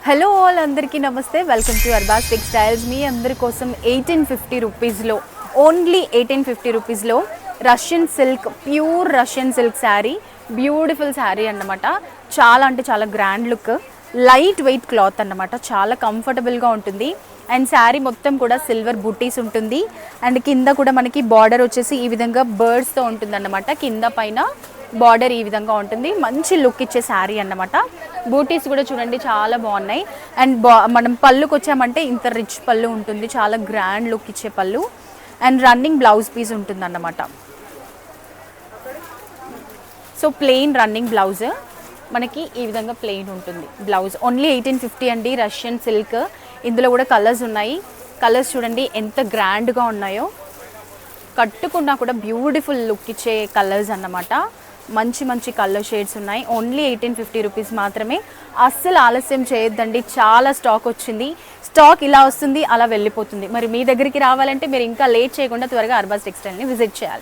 Hello all, అందరికీ నమస్తే. Welcome to Arbaaz textiles. మీ అందరి కోసం 1850 రూపీస్లో, ఓన్లీ 1850 రూపీస్లో Russian silk, pure Russian silk sari, beautiful sari అన్నమాట. చాలా అంటే చాలా grand look, light weight cloth అన్నమాట. చాలా కంఫర్టబుల్గా ఉంటుంది. అండ్ శారీ మొత్తం కూడా సిల్వర్ బూటీస్ ఉంటుంది. అండ్ కింద కూడా మనకి బార్డర్ వచ్చేసి ఈ విధంగా బర్డ్స్తో ఉంటుంది అన్నమాట. కింద పైన బార్డర్ ఈ విధంగా ఉంటుంది. మంచి లుక్ ఇచ్చే శారీ అన్నమాట. బూటీస్ కూడా చూడండి చాలా బాగున్నాయి. అండ్ మనం పళ్ళుకి వచ్చామంటే ఇంత రిచ్ పళ్ళు ఉంటుంది, చాలా గ్రాండ్ లుక్ ఇచ్చే పళ్ళు. అండ్ రన్నింగ్ బ్లౌజ్ పీస్ ఉంటుంది అన్నమాట. సో ప్లెయిన్ రన్నింగ్ బ్లౌజ్ మనకి ఈ విధంగా ప్లెయిన్ ఉంటుంది బ్లౌజ్. ఓన్లీ 1850 అండి, రష్యన్ సిల్క్. ఇందులో కూడా కలర్స్ ఉన్నాయి. కలర్స్ చూడండి ఎంత గ్రాండ్గా ఉన్నాయో, కట్టుకున్నా కూడా బ్యూటిఫుల్ లుక్ ఇచ్చే కలర్స్ అన్నమాట. మంచి మంచి కలర్ షేడ్స్ ఉన్నాయి. ఓన్లీ 1850 రూపీస్ మాత్రమే. అస్సలు ఆలస్యం చేయొద్దండి, చాలా స్టాక్ వచ్చింది. స్టాక్ ఇలా వస్తుంది, అలా వెళ్ళిపోతుంది. మరి మీ దగ్గరికి రావాలంటే మీరు ఇంకా లేట్ చేయకుండా త్వరగా అర్బాస్ టెక్స్టైల్ని విజిట్ చేయాలి.